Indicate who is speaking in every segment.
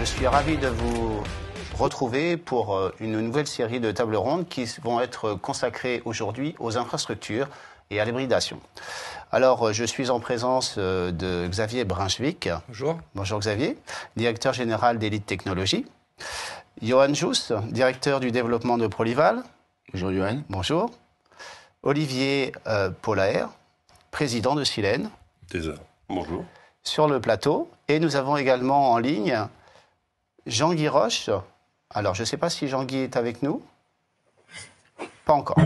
Speaker 1: Je suis ravi de vous retrouver pour une nouvelle série de tables rondes qui vont être consacrées aujourd'hui aux infrastructures et à l'hybridation. Alors, je suis en présence de Xavier Brunswick.
Speaker 2: Bonjour.
Speaker 1: Bonjour Xavier, directeur général d'Elite Technologies. Johan Jousse, directeur du développement de Prolival.
Speaker 3: Bonjour Johan.
Speaker 1: Bonjour. Olivier Polaer, président de Silène.
Speaker 4: Déjà. Bonjour.
Speaker 1: Sur le plateau. Et nous avons également en ligne Jean-Guy Roche. Alors, je ne sais pas si Jean-Guy est avec nous. Pas encore.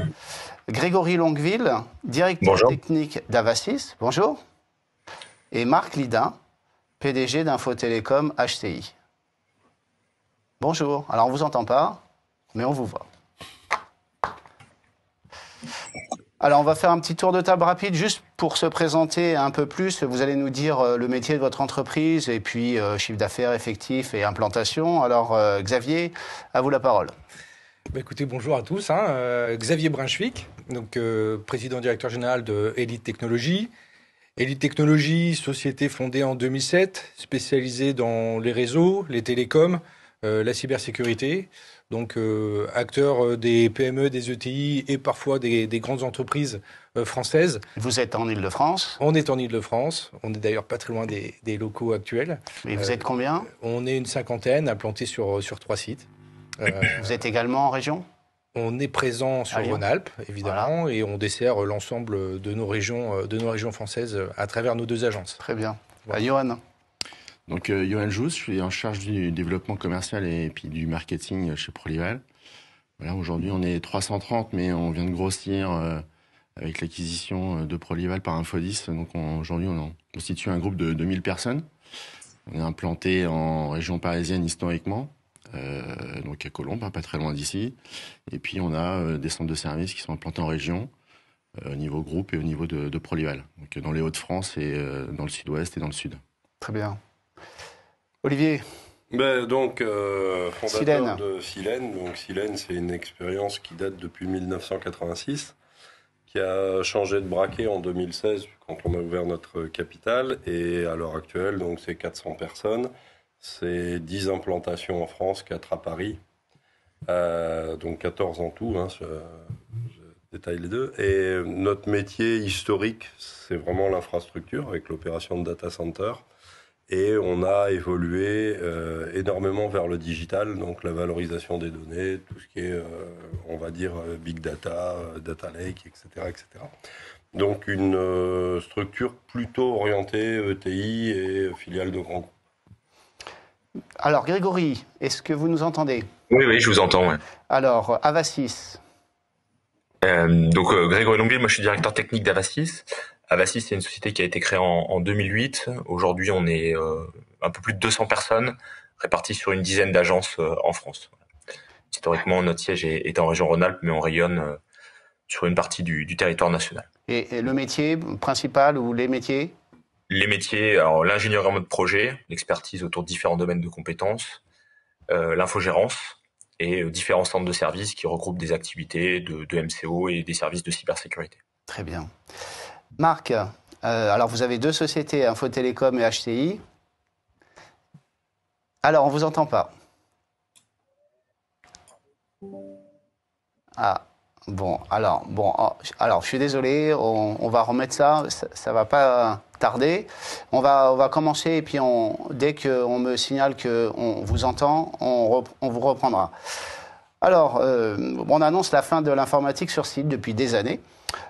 Speaker 1: Grégory Longueville, directeur technique d'Avasys. Bonjour. Et Marc Lidin, PDG d'Infotélécom HTI. Bonjour. Alors, on ne vous entend pas, mais on vous voit. Alors, on va faire un petit tour de table rapide, juste pour se présenter un peu plus. Vous allez nous dire le métier de votre entreprise et puis chiffre d'affaires effectif et implantation. Alors, Xavier, à vous la parole.
Speaker 2: Écoutez, bonjour à tous. Xavier Brunswick, donc président directeur général de Elite Technologies. Elite Technologies, société fondée en 2007, spécialisée dans les réseaux, les télécoms, la cybersécurité. Donc, acteur des PME, des ETI et parfois des grandes entreprises françaises.
Speaker 1: Vous êtes en Ile-de-France ?
Speaker 2: On est en Ile-de-France. On n'est d'ailleurs pas très loin des locaux actuels.
Speaker 1: Et vous êtes combien ?
Speaker 2: On est une cinquantaine, implantés sur 3 sites.
Speaker 1: Vous êtes également en région ?
Speaker 2: On est présent sur Rhône-Alpes, évidemment, voilà. Et on dessert l'ensemble de nos régions françaises à travers nos 2 agences.
Speaker 1: Très bien. Voilà. Johan ?
Speaker 3: Donc, Johan Jousse, je suis en charge du développement commercial et puis du marketing chez Prolival. Voilà, aujourd'hui, on est 330, mais on vient de grossir avec l'acquisition de Prolival par Infodis. Donc, aujourd'hui, on constitue un groupe de 2000 personnes. On est implanté en région parisienne historiquement, donc à Colombes, pas très loin d'ici. Et puis, on a des centres de services qui sont implantés en région, au niveau groupe et au niveau de Prolival. Donc, dans les Hauts-de-France et dans le sud-ouest et dans le sud.
Speaker 1: Très bien. Olivier.
Speaker 4: Fondateur
Speaker 1: Silène.
Speaker 4: de Silène. Donc Silène, c'est une expérience qui date depuis 1986, qui a changé de braquet en 2016 quand on a ouvert notre capitale. Et à l'heure actuelle, donc c'est 400 personnes, c'est 10 implantations en France, 4 à Paris, donc 14 en tout. Je détaille les deux. Et notre métier historique, c'est vraiment l'infrastructure avec l'opération de data center. Et on a évolué énormément vers le digital, donc la valorisation des données, tout ce qui est, on va dire, big data, data lake, etc., etc. Donc une structure plutôt orientée ETI et filiale de grands groupes.
Speaker 1: Alors, Grégory, est-ce que vous nous entendez ?
Speaker 5: Oui, je vous entends. Ouais.
Speaker 1: Alors, Avasys.
Speaker 5: Donc, Grégory Longueville, moi je suis directeur technique d'Avasys. Avasys, c'est une société qui a été créée en 2008. Aujourd'hui, on est un peu plus de 200 personnes réparties sur une dizaine d'agences en France. Historiquement, notre siège est en région Rhône-Alpes, mais on rayonne sur une partie du territoire national.
Speaker 1: Et le métier principal ou les métiers ?
Speaker 5: Les métiers, alors l'ingénierie en mode projet, l'expertise autour de différents domaines de compétences, l'infogérance et différents centres de services qui regroupent des activités de MCO et des services de cybersécurité.
Speaker 1: Très bien. Marc, alors vous avez 2 sociétés, Infotélécom et HTI. Alors, on ne vous entend pas. Ah, bon, alors, je suis désolé, on va remettre ça ne va pas tarder. On va commencer et puis dès qu'on me signale qu'on vous entend, on vous reprendra. Alors, on annonce la fin de l'informatique sur site depuis des années.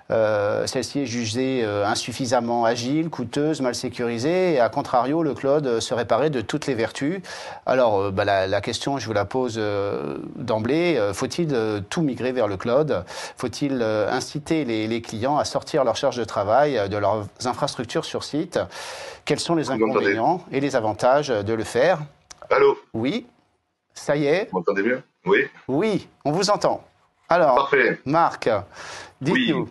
Speaker 1: Celle-ci est jugée insuffisamment agile, coûteuse, mal sécurisée, et à contrario, le cloud se réparait de toutes les vertus. Alors, la question, je vous la pose d'emblée, faut-il tout migrer vers le cloud ? Faut-il inciter les clients à sortir leur charge de travail de leurs infrastructures sur site ? Quels sont les inconvénients et les avantages de le faire ?
Speaker 6: Allô ?
Speaker 1: Oui, ça y est.
Speaker 6: Vous m'entendez mieux ? Oui.
Speaker 1: Oui, on vous entend. Alors,
Speaker 6: parfait.
Speaker 1: Marc, dites-nous.
Speaker 6: Oui.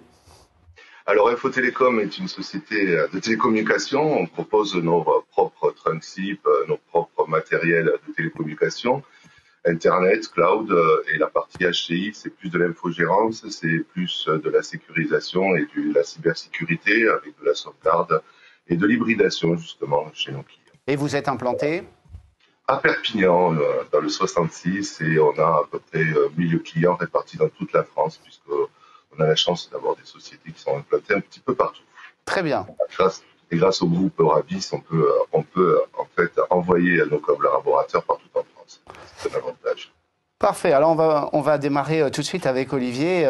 Speaker 6: Alors, Infotélécom est une société de télécommunications. On propose nos propres trunkships, nos propres matériels de télécommunications, Internet, cloud, et la partie HCI, c'est plus de l'infogérance, c'est plus de la sécurisation et de la cybersécurité avec de la sauvegarde et de l'hybridation, justement, chez nos clients.
Speaker 1: Et vous êtes implanté ?
Speaker 6: à Perpignan, dans le 66, et on a à peu près 1000 clients répartis dans toute la France, puisque on a la chance d'avoir des sociétés qui sont implantées un petit peu partout.
Speaker 1: Très bien.
Speaker 6: Grâce au groupe Ravis, on peut en fait envoyer nos collaborateurs partout en France. C'est un avantage.
Speaker 1: Parfait. Alors on va démarrer tout de suite avec Olivier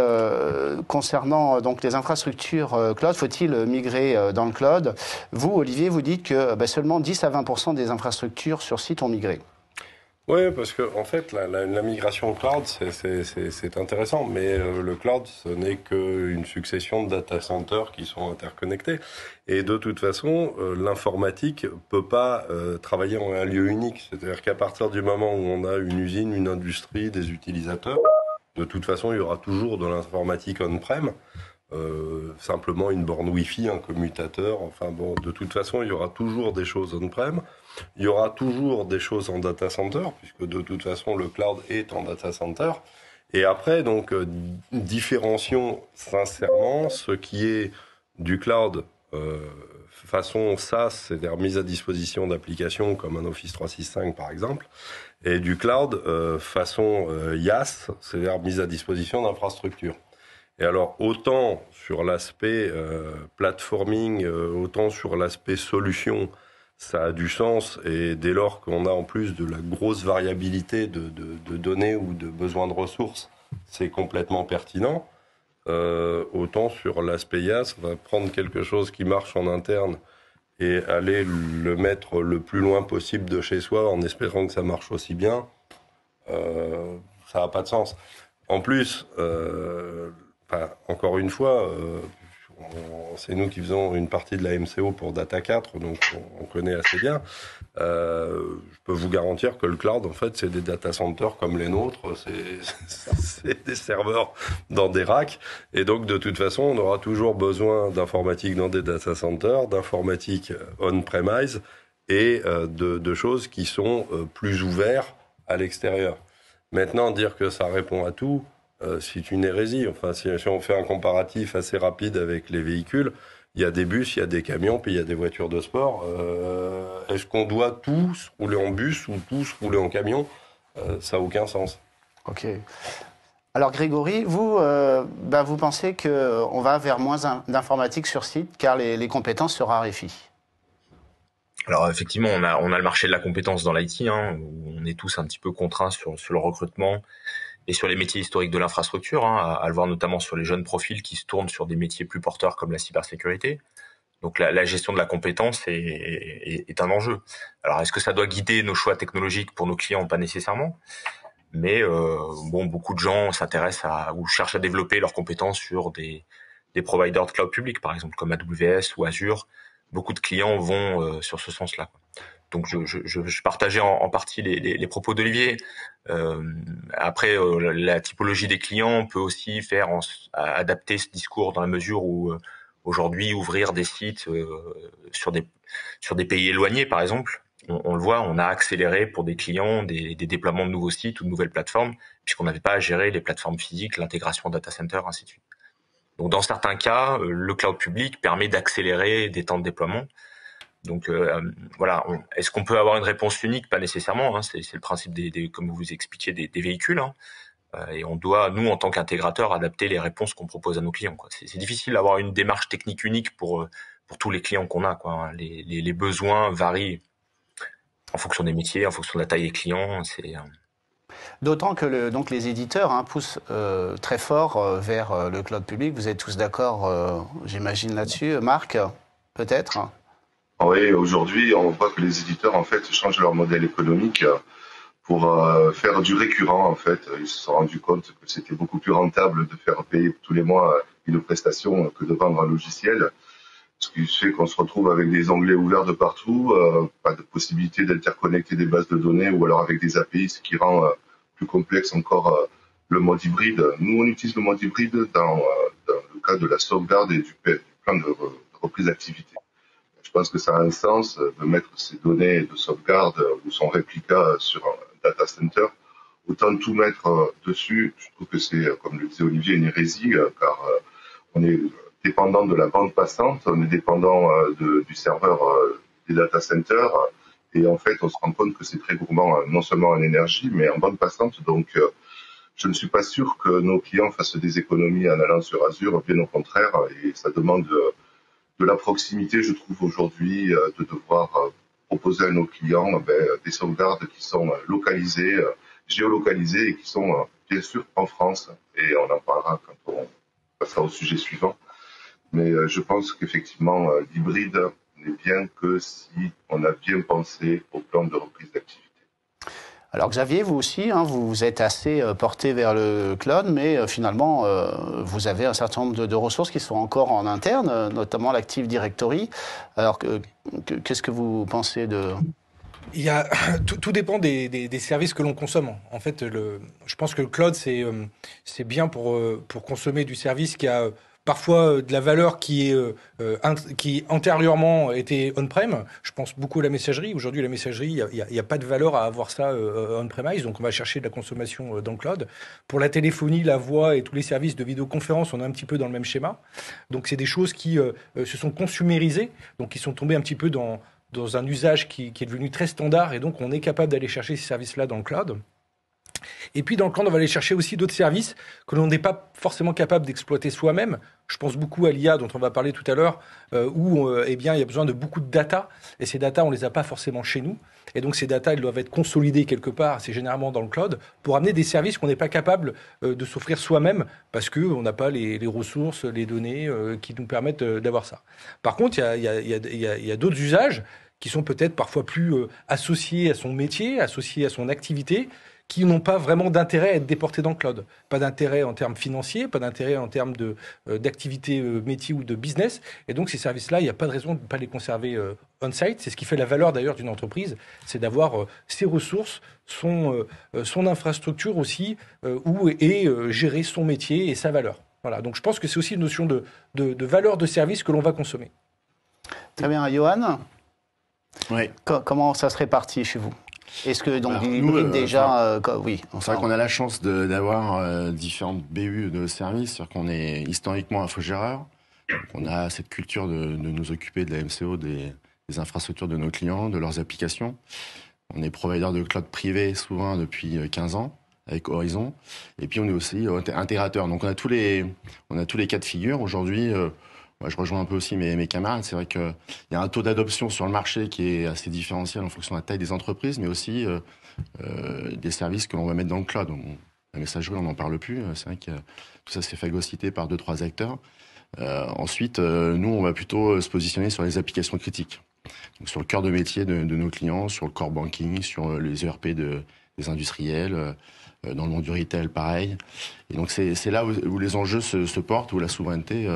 Speaker 1: concernant donc les infrastructures cloud. Faut-il migrer dans le cloud? Vous, Olivier, vous dites que seulement 10 à 20% des infrastructures sur site ont migré.
Speaker 4: Oui, parce que en fait, la migration au cloud, c'est intéressant, mais le cloud, ce n'est qu'une succession de data centers qui sont interconnectés. Et de toute façon, l'informatique peut pas travailler en un lieu unique. C'est-à-dire qu'à partir du moment où on a une usine, une industrie, des utilisateurs, de toute façon, il y aura toujours de l'informatique on-prem. Simplement une borne Wi-Fi, un commutateur, enfin bon, de toute façon, il y aura toujours des choses on-prem. Il y aura toujours des choses en data center, puisque de toute façon, le cloud est en data center. Et après, donc, différencions sincèrement ce qui est du cloud façon SaaS, c'est-à-dire mise à disposition d'applications comme un Office 365 par exemple, et du cloud façon IaaS, c'est-à-dire mise à disposition d'infrastructures. Et alors, autant sur l'aspect platforming, autant sur l'aspect solution, ça a du sens, et dès lors qu'on a en plus de la grosse variabilité de données ou de besoins de ressources, c'est complètement pertinent. Autant sur l'aspect IaaS, on va prendre quelque chose qui marche en interne et aller le mettre le plus loin possible de chez soi en espérant que ça marche aussi bien, ça n'a pas de sens. En plus, encore une fois, c'est nous qui faisons une partie de la MCO pour Data 4, donc on connaît assez bien. Je peux vous garantir que le cloud, en fait, c'est des data centers comme les nôtres, c'est des serveurs dans des racks, et donc de toute façon, on aura toujours besoin d'informatique dans des data centers, d'informatique on-premise, et de choses qui sont plus ouvertes à l'extérieur. Maintenant, dire que ça répond à tout, c'est une hérésie. Enfin, si on fait un comparatif assez rapide avec les véhicules, il y a des bus, il y a des camions, puis il y a des voitures de sport. Est-ce qu'on doit tous rouler en bus ou tous rouler en camion? Ça n'a aucun sens.
Speaker 1: Ok. Alors Grégory, vous pensez qu'on va vers moins d'informatique sur site car les compétences se raréfient?
Speaker 5: Alors effectivement, on a le marché de la compétence dans l'IT, où on est tous un petit peu contraints sur le recrutement et sur les métiers historiques de l'infrastructure, à le voir notamment sur les jeunes profils qui se tournent sur des métiers plus porteurs comme la cybersécurité. Donc la gestion de la compétence est un enjeu. Alors est-ce que ça doit guider nos choix technologiques pour nos clients? Pas nécessairement. Mais beaucoup de gens s'intéressent ou cherchent à développer leurs compétences sur des providers de cloud public, par exemple comme AWS ou Azure. Beaucoup de clients vont sur ce sens-là. Donc je partageais en partie les propos d'Olivier. Après, la typologie des clients peut aussi faire adapter ce discours dans la mesure où aujourd'hui ouvrir des sites sur des pays éloignés, par exemple, on le voit, on a accéléré pour des clients des déploiements de nouveaux sites ou de nouvelles plateformes, puisqu'on n'avait pas à gérer les plateformes physiques, l'intégration data center, ainsi de suite. Donc dans certains cas, le cloud public permet d'accélérer des temps de déploiement. Donc voilà, est-ce qu'on peut avoir une réponse unique? Pas nécessairement. C'est le principe comme vous expliquiez, des véhicules. Et on doit, nous, en tant qu'intégrateur, adapter les réponses qu'on propose à nos clients. C'est difficile d'avoir une démarche technique unique pour tous les clients qu'on a. Les besoins varient en fonction des métiers, en fonction de la taille des clients.
Speaker 1: D'autant que donc les éditeurs poussent très fort vers le cloud public. Vous êtes tous d'accord, j'imagine, là-dessus. Marc, peut-être?
Speaker 6: Oui, aujourd'hui, on voit que les éditeurs, en fait, changent leur modèle économique pour faire du récurrent, en fait. Ils se sont rendus compte que c'était beaucoup plus rentable de faire payer tous les mois une prestation que de vendre un logiciel. Ce qui fait qu'on se retrouve avec des onglets ouverts de partout, pas de possibilité d'interconnecter des bases de données ou alors avec des API, ce qui rend plus complexe encore le mode hybride. Nous, on utilise le mode hybride dans le cas de la sauvegarde et du plan de reprise d'activité. Je pense que ça a un sens de mettre ces données de sauvegarde ou son réplica sur un data center. Autant tout mettre dessus, je trouve que c'est, comme le disait Olivier, une hérésie, car on est dépendant de la bande passante, on est dépendant du serveur des data centers, Et en fait, on se rend compte que c'est très gourmand, non seulement en énergie, mais en bande passante. Donc, je ne suis pas sûr que nos clients fassent des économies en allant sur Azure, bien au contraire. Et ça demande de la proximité, je trouve, aujourd'hui, de devoir proposer à nos clients des sauvegardes qui sont localisées, géolocalisées et qui sont bien sûr en France. Et on en parlera quand on passera au sujet suivant. Mais je pense qu'effectivement, l'hybride n'est bien que si on a bien pensé au plan de reprise d'activité.
Speaker 1: Alors Xavier, vous aussi, vous êtes assez porté vers le cloud, mais finalement, vous avez un certain nombre de ressources qui sont encore en interne, notamment l'Active Directory. Alors, qu'est-ce que vous pensez de...
Speaker 2: Tout dépend des services que l'on consomme. En fait, je pense que le cloud, c'est bien pour consommer du service qui a parfois de la valeur qui antérieurement était on-prem. Je pense beaucoup à la messagerie. Aujourd'hui, la messagerie, il y a pas de valeur à avoir ça on-premise, donc on va chercher de la consommation dans le cloud. Pour la téléphonie, la voix et tous les services de vidéoconférence, on est un petit peu dans le même schéma. Donc c'est des choses qui se sont consumérisées, donc qui sont tombées un petit peu dans un usage qui est devenu très standard, et donc on est capable d'aller chercher ces services-là dans le cloud. Et puis dans le cloud, on va aller chercher aussi d'autres services que l'on n'est pas forcément capable d'exploiter soi-même. Je pense beaucoup à l'IA dont on va parler tout à l'heure, où il y a besoin de beaucoup de data, et ces data, on les a pas forcément chez nous. Et donc ces data, elles doivent être consolidées quelque part, c'est généralement dans le cloud, pour amener des services qu'on n'est pas capable de s'offrir soi-même, parce qu'on n'a pas les ressources, les données qui nous permettent d'avoir ça. Par contre, il y a d'autres usages qui sont peut-être parfois plus associés à son métier, associés à son activité, qui n'ont pas vraiment d'intérêt à être déportés dans le cloud. Pas d'intérêt en termes financiers, pas d'intérêt en termes d'activité métier ou de business. Et donc ces services-là, il n'y a pas de raison de ne pas les conserver on-site. C'est ce qui fait la valeur d'ailleurs d'une entreprise, c'est d'avoir ses ressources, son infrastructure aussi, et gérer son métier et sa valeur. Voilà. Donc je pense que c'est aussi une notion de valeur de service que l'on va consommer.
Speaker 1: Très bien. Johan,
Speaker 3: Oui.
Speaker 1: Comment ça se répartit chez vous? Est-ce que donc l'hybride déjà, oui.
Speaker 3: C'est vrai qu'on a la chance d'avoir différentes BU de services, c'est-à-dire qu'on est historiquement infogéreur. On a cette culture de nous occuper de la MCO, des infrastructures de nos clients, de leurs applications. On est provider de cloud privé souvent depuis 15 ans avec Horizon. Et puis on est aussi intégrateur. Donc on a tous les cas de figure. Aujourd'hui, je rejoins un peu aussi mes camarades. C'est vrai qu'il y a un taux d'adoption sur le marché qui est assez différentiel en fonction de la taille des entreprises, mais aussi des services que l'on va mettre dans le cloud. La messagerie, on n'en parle plus. C'est vrai que tout ça se fait phagocyter par 2-3 acteurs. Ensuite, nous, on va plutôt se positionner sur les applications critiques. Donc, sur le cœur de métier de nos clients, sur le core banking, sur les ERP des industriels, dans le monde du retail, pareil. Et donc, c'est là où les enjeux se portent, où la souveraineté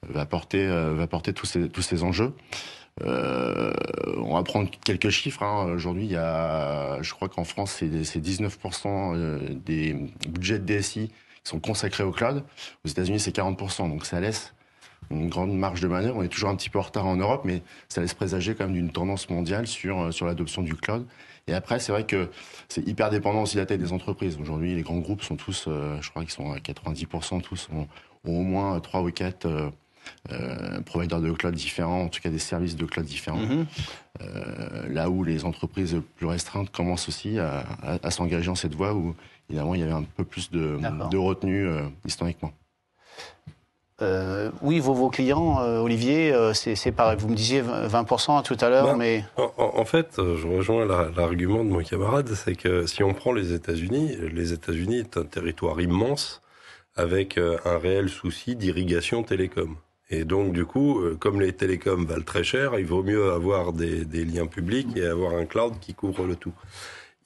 Speaker 3: va porter tous ces enjeux. On va prendre quelques chiffres. Aujourd'hui, je crois qu'en France, c'est 19% des budgets de DSI qui sont consacrés au cloud. Aux États-Unis, c'est 40%. Donc ça laisse une grande marge de manœuvre. On est toujours un petit peu en retard en Europe, mais ça laisse présager quand même d'une tendance mondiale sur l'adoption du cloud. Et après, c'est vrai que c'est hyper dépendant aussi de la taille des entreprises. Aujourd'hui, les grands groupes sont tous, je crois qu'ils sont à 90%, tous ont au moins 3 ou 4 providers de cloud différents, en tout cas des services de cloud différents. Là où les entreprises plus restreintes commencent aussi à s'engager dans cette voie où, évidemment, il y avait un peu plus de retenue historiquement.
Speaker 1: Oui, vos clients, Olivier, c'est pareil. Vous me disiez 20% tout à l'heure, mais...
Speaker 4: En fait, je rejoins l'argument de mon camarade, c'est que si on prend les États-Unis est un territoire immense avec un réel souci d'irrigation télécom. Et donc, du coup, comme les télécoms valent très cher, il vaut mieux avoir des liens publics et avoir un cloud qui couvre le tout.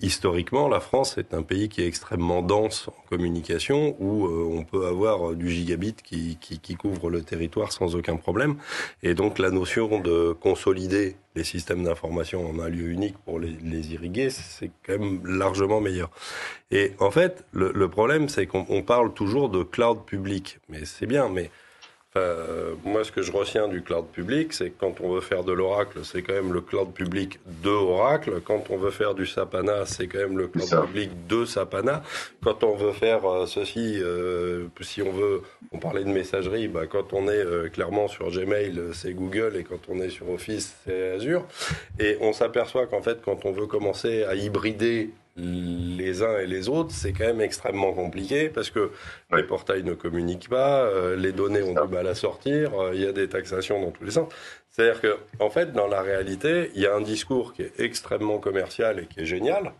Speaker 4: Historiquement, la France est un pays qui est extrêmement dense en communication, où on peut avoir du gigabit qui couvre le territoire sans aucun problème. Et donc, la notion de consolider les systèmes d'information en un lieu unique pour les irriguer, c'est quand même largement meilleur. Et en fait, le problème, c'est qu'on parle toujours de cloud public. Mais c'est bien, mais... Moi, ce que je retiens du cloud public, c'est que quand on veut faire de l'Oracle, c'est quand même le cloud public de Oracle. Quand on veut faire du SAP HANA, c'est quand même le cloud public de SAP HANA. Quand on veut faire ceci, si on parlait de messagerie, quand on est clairement sur Gmail, c'est Google, et quand on est sur Office, c'est Azure. Et on s'aperçoit qu'en fait, quand on veut commencer à hybrider les uns et les autres, c'est quand même extrêmement compliqué parce que les portails ne communiquent pas, les données ont du mal à sortir, il y a des taxations dans tous les sens. C'est-à-dire que, en fait, dans la réalité, il y a un discours qui est extrêmement commercial et qui est génial,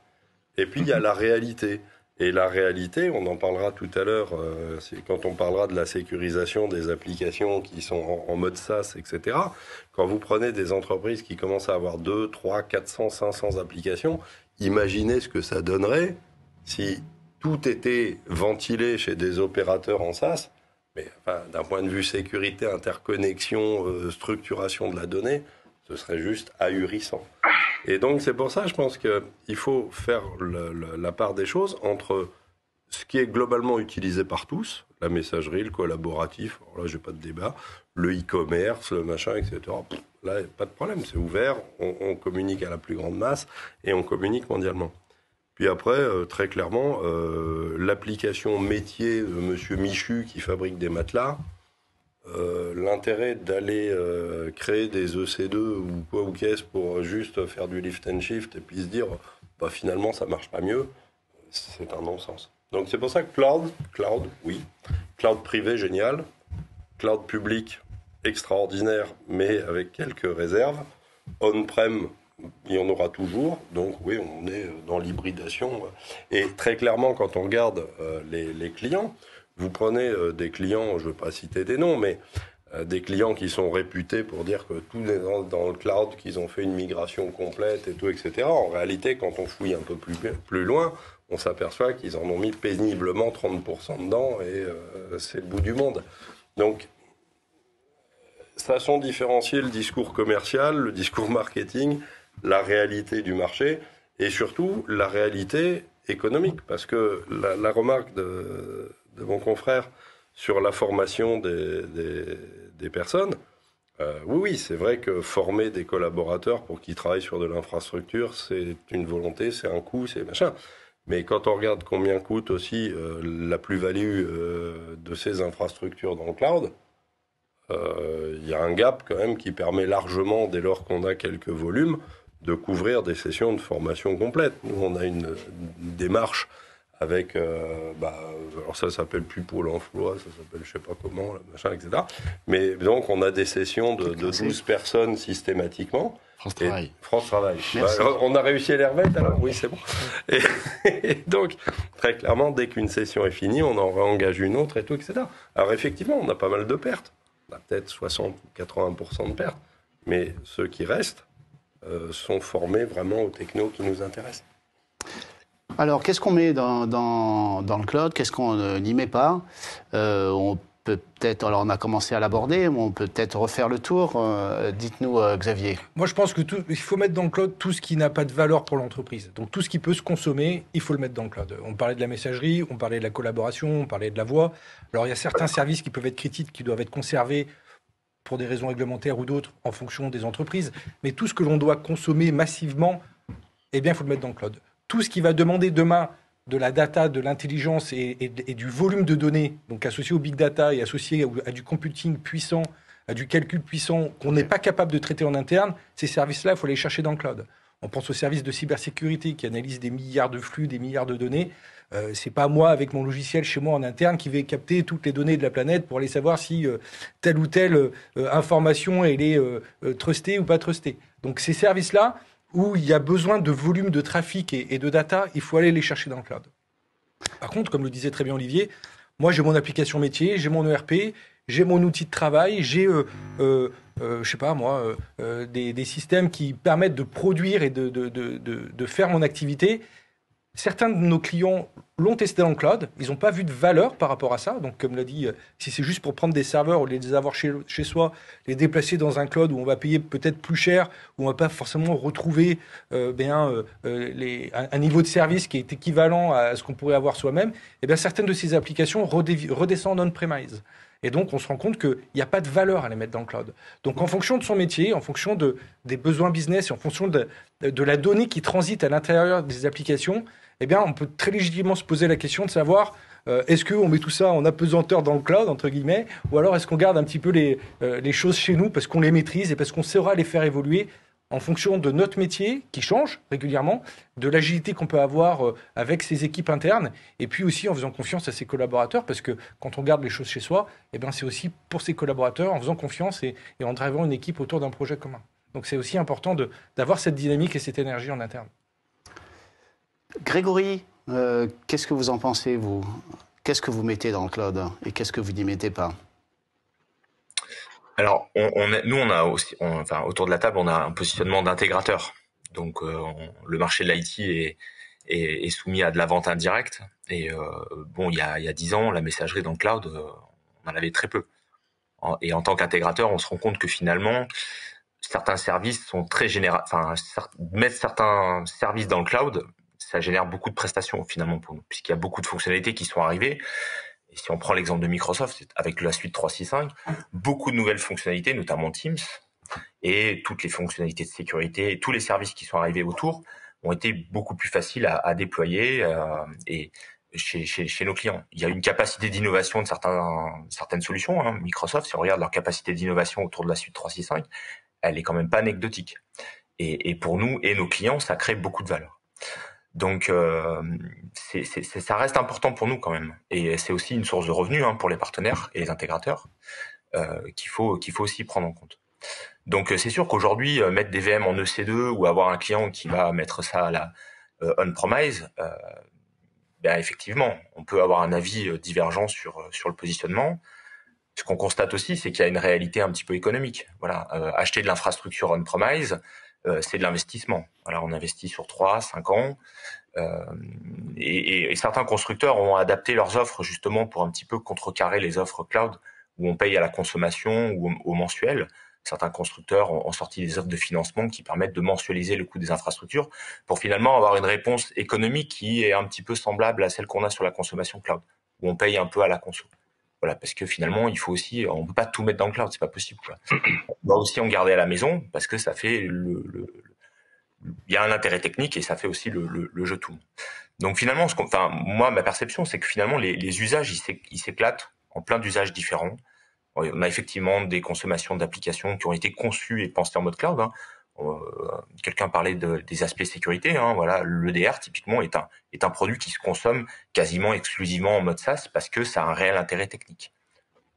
Speaker 4: et puis il y a la réalité. Et la réalité, on en parlera tout à l'heure, c'est quand on parlera de la sécurisation des applications qui sont en mode SaaS, etc. Quand vous prenez des entreprises qui commencent à avoir 2, 3, 400, 500 applications, imaginez ce que ça donnerait si tout était ventilé chez des opérateurs en SaaS. Mais d'un point de vue sécurité, interconnexion, structuration de la donnée, ce serait juste ahurissant. Et donc c'est pour ça, je pense qu'il faut faire la part des choses entre ce qui est globalement utilisé par tous, la messagerie, le collaboratif, alors là j'ai pas de débat, le e-commerce, le machin, etc. Là, pas de problème, c'est ouvert, on communique à la plus grande masse et on communique mondialement. Puis après, très clairement, l'application métier de Monsieur Michu qui fabrique des matelas, l'intérêt d'aller créer des EC2 ou quoi ou qu'est-ce pour juste faire du lift and shift et puis se dire finalement ça marche pas mieux, c'est un non-sens. Donc c'est pour ça que cloud, oui. Cloud privé, génial. Cloud public, extraordinaire, mais avec quelques réserves. On-prem, il y en aura toujours. Donc oui, on est dans l'hybridation. Et très clairement, quand on regarde les clients, vous prenez des clients, je ne veux pas citer des noms, mais des clients qui sont réputés pour dire que tout est dans le cloud, qu'ils ont fait une migration complète et tout, etc. En réalité, quand on fouille un peu plus loin, on s'aperçoit qu'ils en ont mis péniblement 30% dedans et c'est le bout du monde. Donc, façon de différencier le discours commercial, le discours marketing, la réalité du marché et surtout la réalité économique. Parce que la remarque de mon confrère sur la formation des personnes, oui, c'est vrai que former des collaborateurs pour qu'ils travaillent sur de l'infrastructure, c'est une volonté, c'est un coût, c'est machin. Mais quand on regarde combien coûte aussi la plus-value de ces infrastructures dans le cloud, il y a un gap quand même qui permet largement, dès lors qu'on a quelques volumes, de couvrir des sessions de formation complètes. Nous, on a une démarche avec, alors ça s'appelle plus Pôle emploi, ça s'appelle je sais pas comment, machin, etc. Mais donc on a des sessions de 12 personnes systématiquement.
Speaker 3: France Travail.
Speaker 4: France Travail. On a réussi à les remettre alors? Oui, c'est bon. Et donc, très clairement, dès qu'une session est finie, on en réengage une autre et tout, etc. Alors effectivement, on a pas mal de pertes. On a peut-être 60 ou 80% de pertes. Mais ceux qui restent sont formés vraiment aux technos qui nous intéressent.
Speaker 1: Alors, qu'est-ce qu'on met dans le cloud? Qu'est-ce qu'on n'y met pas? On peut peut-être, alors on a commencé à l'aborder, mais on peut peut-être refaire le tour. Dites-nous, Xavier.
Speaker 2: Moi, je pense il faut mettre dans le cloud tout ce qui n'a pas de valeur pour l'entreprise. Donc, tout ce qui peut se consommer, il faut le mettre dans le cloud. On parlait de la messagerie, on parlait de la collaboration, on parlait de la voix. Alors, il y a certains services qui peuvent être critiques, qui doivent être conservés pour des raisons réglementaires ou d'autres, en fonction des entreprises. Mais tout ce que l'on doit consommer massivement, eh bien, il faut le mettre dans le cloud. Tout ce qui va demander demain de la data, de l'intelligence et du volume de données, donc associé au big data et associé à du computing puissant, à du calcul puissant qu'on n'est pas capable de traiter en interne, ces services-là, il faut les chercher dans le cloud. On pense aux services de cybersécurité qui analysent des milliards de flux, des milliards de données. C'est pas moi, avec mon logiciel chez moi en interne, qui vais capter toutes les données de la planète pour aller savoir si telle ou telle information elle est trustée ou pas trustée. Donc ces services-là, où il y a besoin de volume de trafic et de data, il faut aller les chercher dans le cloud. Par contre, comme le disait très bien Olivier, moi j'ai mon application métier, j'ai mon ERP, j'ai mon outil de travail, j'ai, je sais pas moi, des systèmes qui permettent de produire et de faire mon activité. Certains de nos clients l'ont testé dans le cloud, ils n'ont pas vu de valeur par rapport à ça. Donc, comme l'a dit, si c'est juste pour prendre des serveurs ou les avoir chez soi, les déplacer dans un cloud où on va payer peut-être plus cher, où on va pas forcément retrouver un niveau de service qui est équivalent à ce qu'on pourrait avoir soi-même, eh bien, certaines de ces applications redescendent on-premise. Et donc, on se rend compte qu'il n'y a pas de valeur à les mettre dans le cloud. Donc, en fonction de son métier, en fonction des besoins business et en fonction de la donnée qui transite à l'intérieur des applications, eh bien, on peut très légitimement se poser la question de savoir est-ce qu'on met tout ça en apesanteur dans le cloud, entre guillemets, ou alors est-ce qu'on garde un petit peu les choses chez nous parce qu'on les maîtrise et parce qu'on saura les faire évoluer en fonction de notre métier qui change régulièrement, de l'agilité qu'on peut avoir avec ses équipes internes, et puis aussi en faisant confiance à ses collaborateurs, parce que quand on garde les choses chez soi, eh bien, c'est aussi pour ses collaborateurs, en faisant confiance et en drivant une équipe autour d'un projet commun. Donc c'est aussi important d'avoir cette dynamique et cette énergie en interne.
Speaker 1: Grégory, qu'est-ce que vous en pensez, vous? Qu'est-ce que vous mettez dans le cloud et qu'est-ce que vous n'y mettez pas?
Speaker 5: Alors, nous, on a aussi, autour de la table, on a un positionnement d'intégrateur. Donc, le marché de l'IT est soumis à de la vente indirecte. Et il y a 10 ans, la messagerie dans le cloud, on en avait très peu. Et en tant qu'intégrateur, on se rend compte que finalement, certains services sont très généraux. Mettre certains services dans le cloud, ça génère beaucoup de prestations finalement pour nous, puisqu'il y a beaucoup de fonctionnalités qui sont arrivées. Et si on prend l'exemple de Microsoft, avec la suite 365, beaucoup de nouvelles fonctionnalités, notamment Teams, et toutes les fonctionnalités de sécurité, et tous les services qui sont arrivés autour ont été beaucoup plus faciles à déployer et chez nos clients. Il y a une capacité d'innovation de certaines solutions. Microsoft, si on regarde leur capacité d'innovation autour de la suite 365, elle est quand même pas anecdotique. Et pour nous et nos clients, ça crée beaucoup de valeur. Donc, ça reste important pour nous quand même. Et c'est aussi une source de revenus pour les partenaires et les intégrateurs qu'il faut aussi prendre en compte. Donc, c'est sûr qu'aujourd'hui, mettre des VM en EC2 ou avoir un client qui va mettre ça à la on-premise, effectivement, on peut avoir un avis divergent sur le positionnement. Ce qu'on constate aussi, c'est qu'il y a une réalité un petit peu économique. Voilà, acheter de l'infrastructure on-premise, c'est de l'investissement. Voilà, on investit sur 3-5 ans. Et certains constructeurs ont adapté leurs offres justement pour un petit peu contrecarrer les offres cloud où on paye à la consommation ou au mensuel. Certains constructeurs ont sorti des offres de financement qui permettent de mensualiser le coût des infrastructures pour finalement avoir une réponse économique qui est un petit peu semblable à celle qu'on a sur la consommation cloud, où on paye un peu à la conso. Voilà, parce que finalement, il faut aussi, on peut pas tout mettre dans le cloud, c'est pas possible, quoi. On doit aussi en garder à la maison parce que ça fait il y a un intérêt technique et ça fait aussi le jeu tout. Donc finalement, moi, ma perception, c'est que finalement, les usages, ils s'éclatent en plein d'usages différents. On a effectivement des consommations d'applications qui ont été conçues et pensées en mode cloud. Quelqu'un parlait des aspects sécurité. Voilà, l'EDR typiquement est un produit qui se consomme quasiment exclusivement en mode SaaS parce que ça a un réel intérêt technique.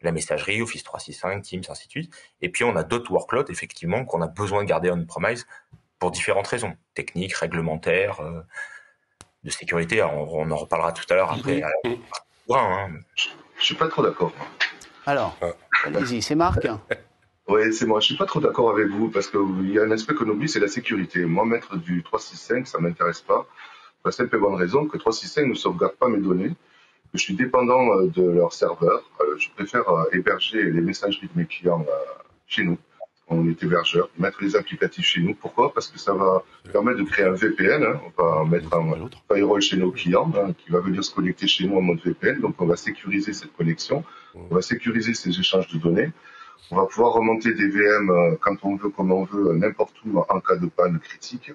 Speaker 5: La messagerie, Office 365, Teams, ainsi de suite. Et puis on a d'autres workloads effectivement qu'on a besoin de garder on-premise pour différentes raisons, techniques, réglementaires, de sécurité. On en reparlera tout à l'heure après.
Speaker 6: Je suis pas trop d'accord.
Speaker 1: Alors, allez-y, c'est Marc.
Speaker 6: Oui, c'est moi. Je suis pas trop d'accord avec vous parce qu'il y a un aspect qu'on oublie, c'est la sécurité. Moi, mettre du 365, ça m'intéresse pas. Pour la simple et bonne raison que 365 ne sauvegarde pas mes données. Je suis dépendant de leur serveur. Je préfère héberger les messageries de mes clients chez nous. On est hébergeur, mettre les applicatifs chez nous. Pourquoi? Parce que ça va permettre de créer un VPN. On va mettre un firewall chez nos clients qui va venir se connecter chez nous en mode VPN. Donc, on va sécuriser cette connexion. On va sécuriser ces échanges de données. On va pouvoir remonter des VM quand on veut, comme on veut, n'importe où en cas de panne critique.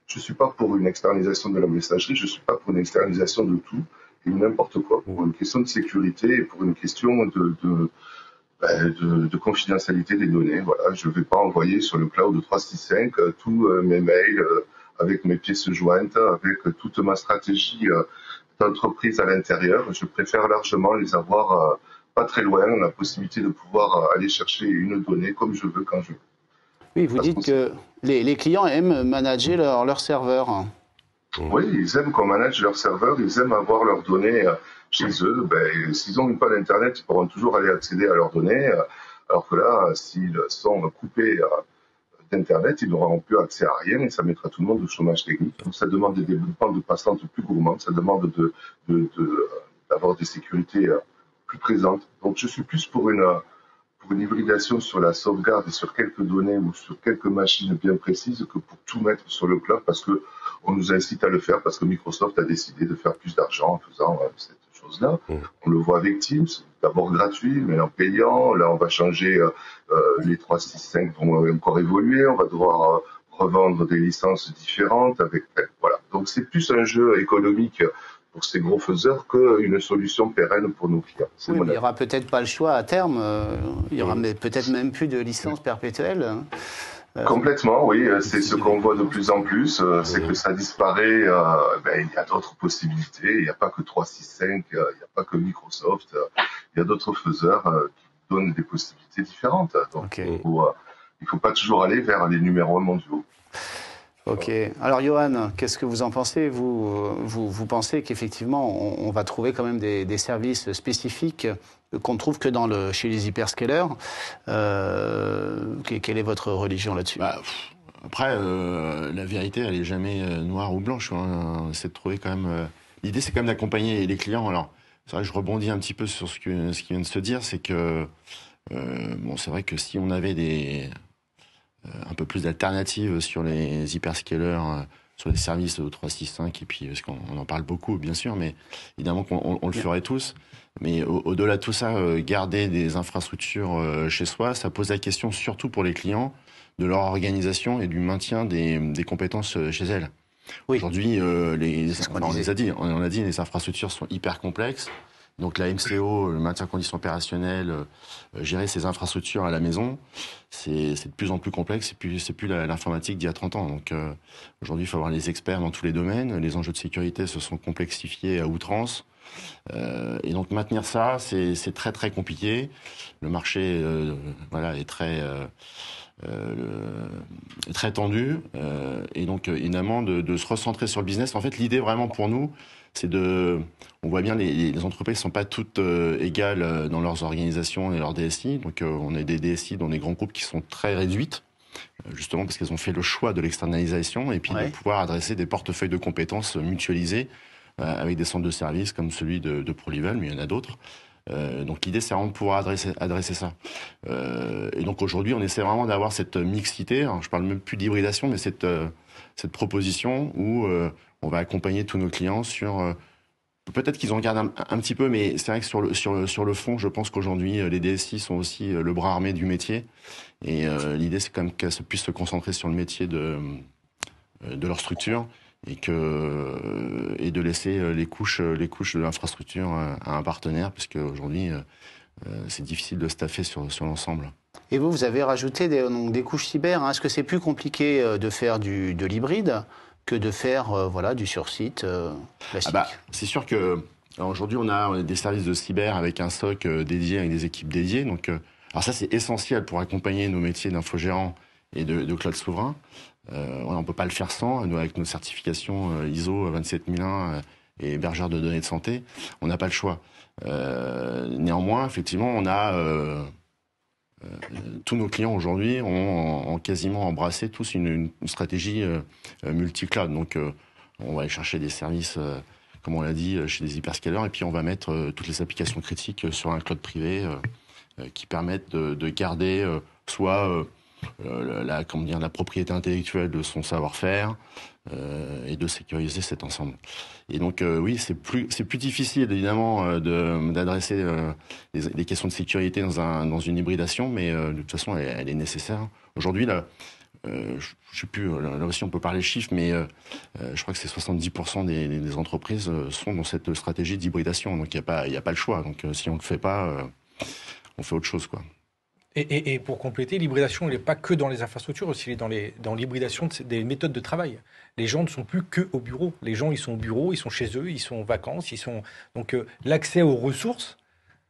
Speaker 6: Je suis pas pour une externalisation de la messagerie. Je suis pas pour une externalisation de tout et n'importe quoi. Pour une question de sécurité et pour une question de confidentialité des données. Voilà, je ne vais pas envoyer sur le cloud de 365 tous mes mails avec mes pièces jointes, avec toute ma stratégie d'entreprise à l'intérieur. Je préfère largement les avoir pas très loin, la possibilité de pouvoir aller chercher une donnée comme je veux, quand je veux.
Speaker 1: Oui, vous dites que les clients aiment manager leur serveur.
Speaker 6: Oui, ils aiment qu'on manage leur serveur, ils aiment avoir leurs données chez eux. S'ils ont une panne Internet, ils pourront toujours aller accéder à leurs données. Alors que là, s'ils sont coupés d'Internet, ils n'auront plus accès à rien et ça mettra tout le monde au chômage technique. Donc ça demande des développements de passantes plus gourmands, ça demande d'avoir des sécurités plus présentes. Donc je suis plus pour une hybridation sur la sauvegarde et sur quelques données ou sur quelques machines bien précises que pour tout mettre sur le cloud parce que on nous incite à le faire, parce que Microsoft a décidé de faire plus d'argent en faisant cette chose-là. On le voit avec Teams, d'abord gratuit, mais en payant. Là, on va changer, les 365 vont encore évoluer, on va devoir revendre des licences différentes avec, voilà. Donc c'est plus un jeu économique pour ces gros faiseurs qu'une solution pérenne pour nos clients.
Speaker 1: Oui, mais il n'y aura peut-être pas le choix à terme. Il y aura peut-être même plus de licence perpétuelle.
Speaker 6: Complètement, oui. C'est ce qu'on voit de plus en plus. C'est que ça disparaît. Il y a d'autres possibilités. Il n'y a pas que 365. Il n'y a pas que Microsoft. Il y a d'autres faiseurs qui donnent des possibilités différentes. Donc, il faut pas toujours aller vers les numéros 1 mondiaux.
Speaker 1: Ok. Alors, Johan, qu'est-ce que vous en pensez ? Vous pensez qu'effectivement, on va trouver quand même des services spécifiques qu'on ne trouve que chez les hyperscalers. Quelle est votre religion là-dessus ?
Speaker 3: Après, la vérité, elle est jamais noire ou blanche. On essaie de trouver quand même... L'idée, c'est quand même d'accompagner les clients. Alors, c'est vrai que je rebondis un petit peu sur ce qui vient de se dire, c'est que... c'est vrai que si on avait un peu plus d'alternatives sur les hyperscalers, sur les services de 365, et puis parce qu'on en parle beaucoup, bien sûr, mais évidemment qu'on le ferait tous. Mais au-delà de tout ça, garder des infrastructures chez soi, ça pose la question surtout pour les clients de leur organisation et du maintien des compétences chez elles. Oui. Aujourd'hui, on a dit, les infrastructures sont hyper complexes. Donc la MCO, le maintien en condition opérationnelle, gérer ces infrastructures à la maison, c'est de plus en plus complexe. C'est plus l'informatique d'il y a 30 ans. Donc aujourd'hui, il faut avoir les experts dans tous les domaines. Les enjeux de sécurité se sont complexifiés à outrance. Et donc maintenir ça, c'est très très compliqué. Le marché est très tendu. Et donc évidemment de se recentrer sur le business. En fait, l'idée vraiment pour nous, on voit bien les entreprises sont pas toutes égales dans leurs organisations et leurs DSI. Donc on a des DSI dans des grands groupes qui sont très réduites, justement parce qu'elles ont fait le choix de l'externalisation et puis de pouvoir adresser des portefeuilles de compétences mutualisés avec des centres de services comme celui de ProLevel, mais il y en a d'autres. Donc l'idée, c'est vraiment de pouvoir adresser ça. Et donc aujourd'hui, on essaie vraiment d'avoir cette mixité. Alors, je parle même plus d'hybridation, mais cette proposition où on va accompagner tous nos clients sur... peut-être qu'ils en gardent un petit peu, mais c'est vrai que sur le fond, je pense qu'aujourd'hui, les DSI sont aussi le bras armé du métier. Et l'idée, c'est quand même qu'elles puissent se concentrer sur le métier de leur structure et de laisser les couches de l'infrastructure à un partenaire, puisque aujourd'hui, c'est difficile de staffer sur l'ensemble.
Speaker 1: Et vous avez rajouté des couches cyber. Est-ce que c'est plus compliqué de faire de l'hybride que de faire du sur-site classique?
Speaker 3: C'est sûr que aujourd'hui, on a des services de cyber avec un SOC dédié, avec des équipes dédiées. Donc, alors ça, c'est essentiel pour accompagner nos métiers d'infogérants et de cloud souverain. On ne peut pas le faire sans. Nous, avec nos certifications ISO 27001 et hébergeurs de données de santé, on n'a pas le choix. Néanmoins, effectivement, on a... tous nos clients aujourd'hui ont quasiment embrassé tous une stratégie multi-cloud. Donc, on va aller chercher des services, comme on l'a dit, chez des hyperscalers, et puis on va mettre toutes les applications critiques sur un cloud privé qui permettent de garder soit la propriété intellectuelle de son savoir-faire et de sécuriser cet ensemble. Et donc oui, c'est plus difficile évidemment d'adresser les questions de sécurité dans une hybridation, mais de toute façon elle est nécessaire. Aujourd'hui là, je sais plus, là aussi on peut parler chiffres, mais je crois que c'est 70% des entreprises sont dans cette stratégie d'hybridation, donc il y a pas le choix. Donc si on le fait pas, on fait autre chose, quoi.
Speaker 2: Et pour compléter, l'hybridation, elle n'est pas que dans les infrastructures, aussi elle est dans l'hybridation des méthodes de travail. Les gens ne sont plus que au bureau. Les gens, ils sont au bureau, ils sont chez eux, ils sont en vacances, donc l'accès aux ressources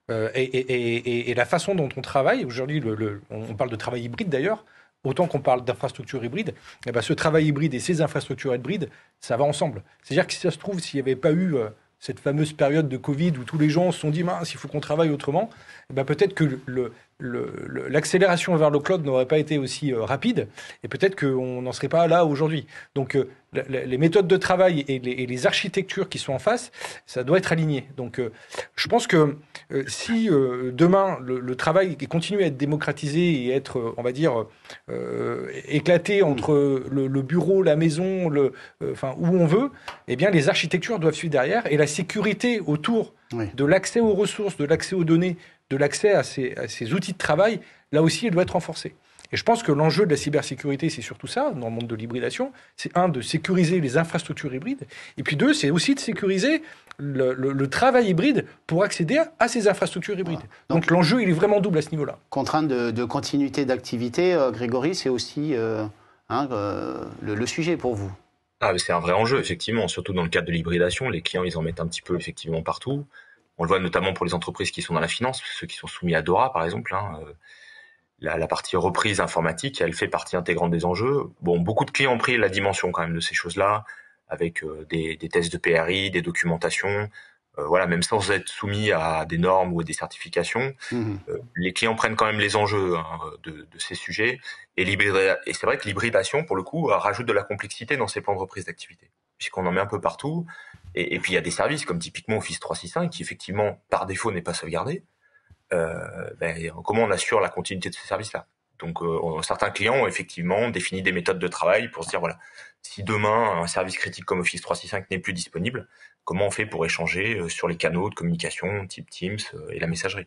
Speaker 2: et la façon dont on travaille. Aujourd'hui, on parle de travail hybride d'ailleurs. Autant qu'on parle d'infrastructures hybrides, ce travail hybride et ces infrastructures hybrides, ça va ensemble. C'est-à-dire que si ça se trouve, s'il n'y avait pas eu cette fameuse période de Covid où tous les gens se sont dit mince, il faut qu'on travaille autrement, peut-être que l'accélération vers le cloud n'aurait pas été aussi rapide, et peut-être qu'on n'en serait pas là aujourd'hui. Donc, les méthodes de travail et les architectures qui sont en face, ça doit être aligné. Donc, je pense que si demain le travail continue à être démocratisé et être, on va dire, éclaté entre le bureau, la maison, enfin où on veut, eh bien, les architectures doivent suivre derrière, et la sécurité autour de l'accès aux ressources, de l'accès aux données, de l'accès à ces outils de travail, là aussi, elle doit être renforcée. Et je pense que l'enjeu de la cybersécurité, c'est surtout ça, dans le monde de l'hybridation. C'est de sécuriser les infrastructures hybrides. Et puis deux, c'est aussi de sécuriser le travail hybride pour accéder à ces infrastructures hybrides. Voilà. Donc l'enjeu, il est vraiment double à ce niveau-là.
Speaker 1: Contrainte de continuité d'activité, Grégory, c'est aussi le sujet pour vous.
Speaker 5: C'est un vrai enjeu, effectivement, surtout dans le cadre de l'hybridation. Les clients, ils en mettent un petit peu, effectivement, partout. On le voit notamment pour les entreprises qui sont dans la finance, ceux qui sont soumis à DORA, par exemple. La partie reprise informatique, elle fait partie intégrante des enjeux. Bon, beaucoup de clients ont pris la dimension quand même de ces choses-là, avec des tests de PRI, des documentations, même sans être soumis à des normes ou à des certifications. Les clients prennent quand même les enjeux de ces sujets. Et c'est vrai que l'hybridation, pour le coup, rajoute de la complexité dans ces plans de reprise d'activité, puisqu'on en met un peu partout. Et puis il y a des services comme typiquement Office 365 qui effectivement par défaut n'est pas sauvegardé. Comment on assure la continuité de ces services-là? Donc certains clients ont effectivement défini des méthodes de travail pour se dire voilà, si demain un service critique comme Office 365 n'est plus disponible, comment on fait pour échanger sur les canaux de communication type Teams et la messagerie.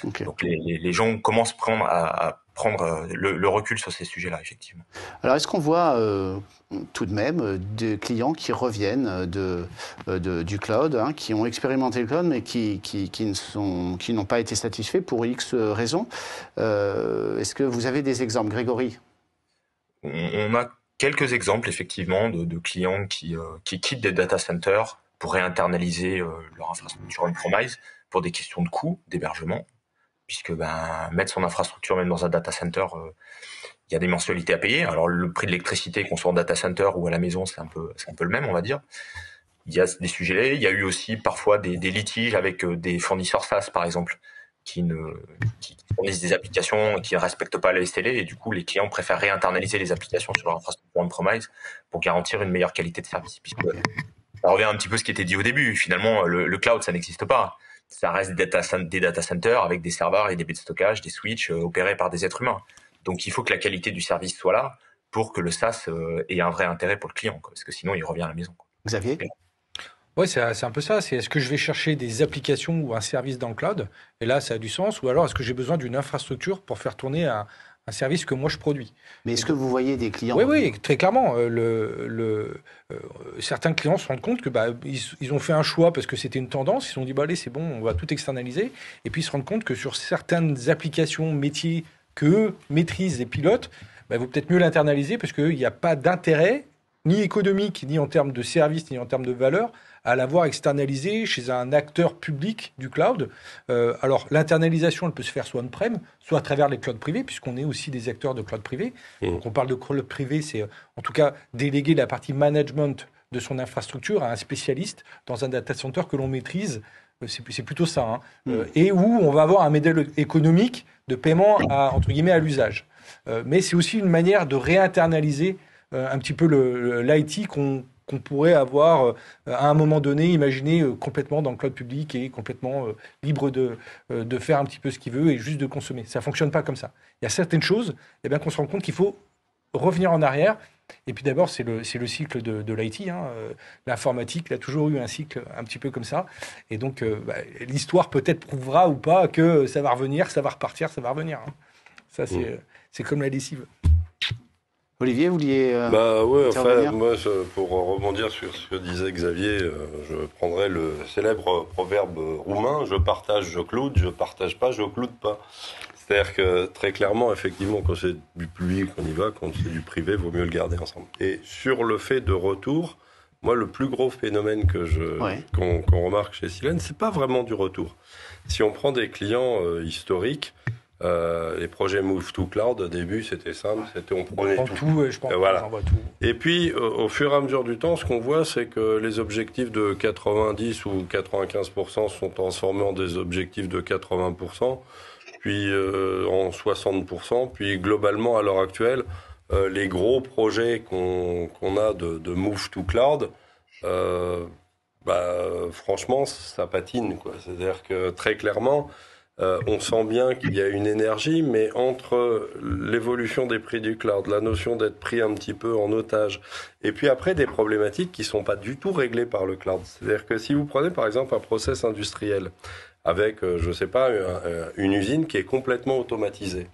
Speaker 5: Okay. Donc les gens commencent à prendre le recul sur ces sujets-là, effectivement.
Speaker 1: Alors, est-ce qu'on voit tout de même des clients qui reviennent du cloud, qui ont expérimenté le cloud, mais qui n'ont pas été satisfaits pour X raisons? Est-ce que vous avez des exemples, Grégory?
Speaker 5: On a quelques exemples, effectivement, de clients qui quittent des data centers pour réinternaliser leur infrastructure on-premise pour des questions de coût, d'hébergement, puisque mettre son infrastructure même dans un data center, il y a des mensualités à payer. Alors le prix de l'électricité, qu'on soit en data center ou à la maison, c'est un peu le même, on va dire. Il y a des sujets. Il y a eu aussi parfois des litiges avec des fournisseurs SaaS, par exemple, qui fournissent des applications qui ne respectent pas le SLA, et du coup les clients préfèrent réinternaliser les applications sur leur infrastructure on-premise pour garantir une meilleure qualité de service. Puisque ça revient un petit peu à ce qui était dit au début. Finalement, le cloud, ça n'existe pas. Ça reste des data centers avec des serveurs et des baies de stockage, des switches opérés par des êtres humains. Donc il faut que la qualité du service soit là pour que le SaaS ait un vrai intérêt pour le client, parce que sinon il revient à la maison.
Speaker 1: Xavier ?
Speaker 2: Oui, c'est un peu ça. C'est est-ce que je vais chercher des applications ou un service dans le cloud? Et là, ça a du sens. Ou alors, est-ce que j'ai besoin d'une infrastructure pour faire tourner un service que moi je produis?
Speaker 1: Mais est-ce que vous voyez des clients?
Speaker 2: Oui, très clairement. Certains clients se rendent compte que ils ont fait un choix parce que c'était une tendance. Ils se sont dit allez, c'est bon, on va tout externaliser. Et puis ils se rendent compte que sur certaines applications, métiers qu'eux maîtrisent et pilotent, il vaut peut-être mieux l'internaliser parce qu'il n'y a pas d'intérêt, ni économique, ni en termes de service, ni en termes de valeur, à l'avoir externalisé chez un acteur public du cloud. Alors, l'internalisation, elle peut se faire soit on-prem, soit à travers les clouds privés, puisqu'on est aussi des acteurs de cloud privé. Donc, on parle de cloud privé, c'est en tout cas déléguer la partie management de son infrastructure à un spécialiste dans un data center que l'on maîtrise. C'est plutôt ça. Et où on va avoir un modèle économique de paiement entre guillemets à l'usage. Mais c'est aussi une manière de réinternaliser un petit peu l'IT qu'on pourrait avoir à un moment donné, imaginé complètement dans le cloud public et complètement libre de faire un petit peu ce qu'il veut et juste de consommer. Ça ne fonctionne pas comme ça. Il y a certaines choses qu'on se rend compte qu'il faut revenir en arrière. Et puis d'abord, c'est le cycle de l'IT. L'informatique, il a toujours eu un cycle un petit peu comme ça. Et donc, l'histoire peut-être prouvera ou pas que ça va revenir, ça va repartir, ça va revenir. Ça, c'est comme la lessive.
Speaker 1: Olivier, vous vouliez
Speaker 4: moi, pour rebondir sur ce que disait Xavier, je prendrais le célèbre proverbe roumain, je partage, je cloud, je partage pas, je cloud pas. C'est-à-dire que très clairement, effectivement, quand c'est du public, on y va, quand c'est du privé, vaut mieux le garder ensemble. Et sur le fait de retour, moi, le plus gros phénomène qu'on remarque chez Silène, c'est pas vraiment du retour. Si on prend des clients historiques, les projets Move to Cloud, au début, c'était simple, on prenait tout.
Speaker 2: Je pense
Speaker 4: voilà. Et puis, au fur et à mesure du temps, ce qu'on voit, c'est que les objectifs de 90 ou 95% sont transformés en des objectifs de 80%, puis en 60%. Puis globalement, à l'heure actuelle, les gros projets qu'on a de move to cloud, franchement, ça patine, quoi. C'est-à-dire que très clairement, on sent bien qu'il y a une énergie, mais entre l'évolution des prix du cloud, la notion d'être pris un petit peu en otage, et puis après des problématiques qui sont pas du tout réglées par le cloud. C'est-à-dire que si vous prenez par exemple un process industriel avec, je sais pas, une usine qui est complètement automatisée,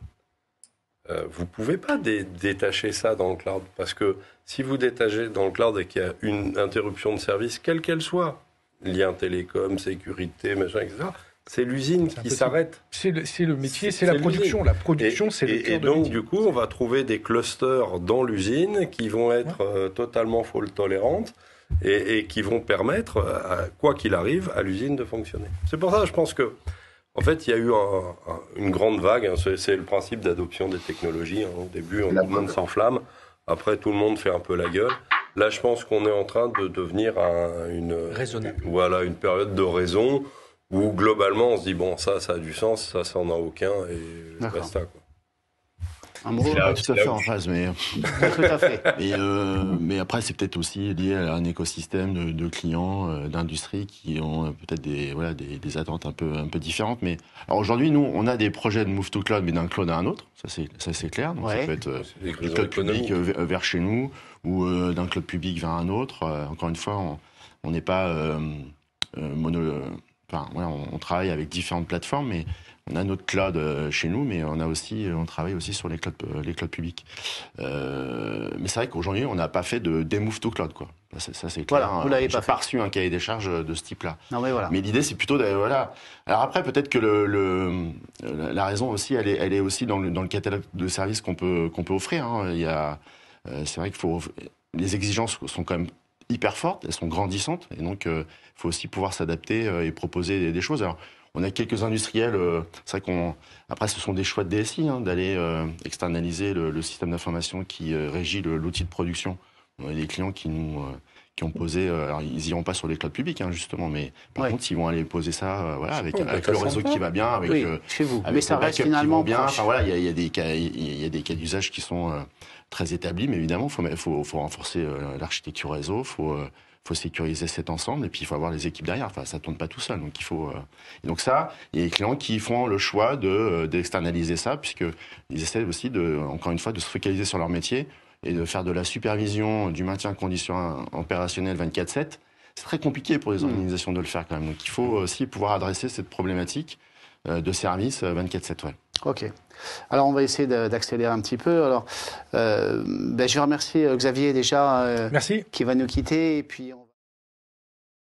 Speaker 4: vous pouvez pas détacher ça dans le cloud, parce que si vous détachez dans le cloud et qu'il y a une interruption de service, quelle qu'elle soit, lien télécom, sécurité, machin, etc., c'est l'usine qui s'arrête.
Speaker 2: C'est le métier, c'est la production. La production, c'est le cœur de
Speaker 4: donc,
Speaker 2: métier.
Speaker 4: du coup, on va trouver des clusters dans l'usine qui vont être totalement fault-tolérantes et qui vont permettre, quoi qu'il arrive, à l'usine de fonctionner. C'est pour ça, je pense que, en fait, il y a eu une grande vague. Hein, c'est le principe d'adoption des technologies. Hein. Au début, tout le monde s'enflamme. Après, tout le monde fait un peu la gueule. Là, je pense qu'on est en train de devenir une période de raison, où globalement on se dit bon ça a du sens, ça n'en a aucun et basta, quoi.
Speaker 1: Un mot,
Speaker 3: pas tout à fait en phase, mais
Speaker 1: tout à fait.
Speaker 3: mais après c'est peut-être aussi lié à un écosystème de clients, d'industrie qui ont peut-être des attentes un peu différentes. Mais alors aujourd'hui nous on a des projets de move to cloud, mais d'un cloud à un autre, ça c'est clair. Donc ça peut être du cloud public vers chez nous ou d'un cloud public vers un autre. Encore une fois, on n'est pas on travaille avec différentes plateformes, mais on a notre cloud chez nous, mais on travaille aussi sur les clouds publics. Mais c'est vrai qu'aujourd'hui, on n'a pas fait de move to cloud, quoi. Ça c'est clair.
Speaker 1: Voilà, vous l'avez pas fait.
Speaker 3: Reçu un cahier des charges de ce type-là.
Speaker 1: Non, mais voilà.
Speaker 3: Mais l'idée, c'est plutôt Alors après, peut-être que la raison aussi, elle est aussi dans le catalogue de services qu'on peut offrir. Hein. C'est vrai les exigences sont quand même hyper fortes, elles sont grandissantes, et donc il faut aussi pouvoir s'adapter et proposer des choses. Alors, on a quelques industriels, c'est vrai après ce sont des choix de DSI, hein, d'aller externaliser le système d'information qui régit l'outil de production. On a des clients qui ont posé, alors ils iront pas sur les clouds publics, hein, justement, mais par contre ils vont aller poser ça, avec le réseau qui va bien, avec
Speaker 1: chez vous.
Speaker 3: Avec
Speaker 1: mais ça reste finalement
Speaker 3: bien. Enfin voilà, il y a des cas d'usage qui sont très établis, mais évidemment il faut renforcer l'architecture réseau, faut sécuriser cet ensemble, et puis il faut avoir les équipes derrière. Enfin, ça tourne pas tout seul, donc il faut. Et donc ça, il y a des clients qui font le choix d'externaliser ça, puisque ils essaient aussi encore une fois, de se focaliser sur leur métier et de faire de la supervision, du maintien en conditions opérationnelles 24/7. C'est très compliqué pour les organisations de le faire quand même. Donc il faut aussi pouvoir adresser cette problématique de service 24/7. Ouais.
Speaker 1: Ok. Alors, on va essayer d'accélérer un petit peu. Alors, je vais remercier Xavier déjà,
Speaker 2: Merci.
Speaker 1: qui va nous quitter. Et puis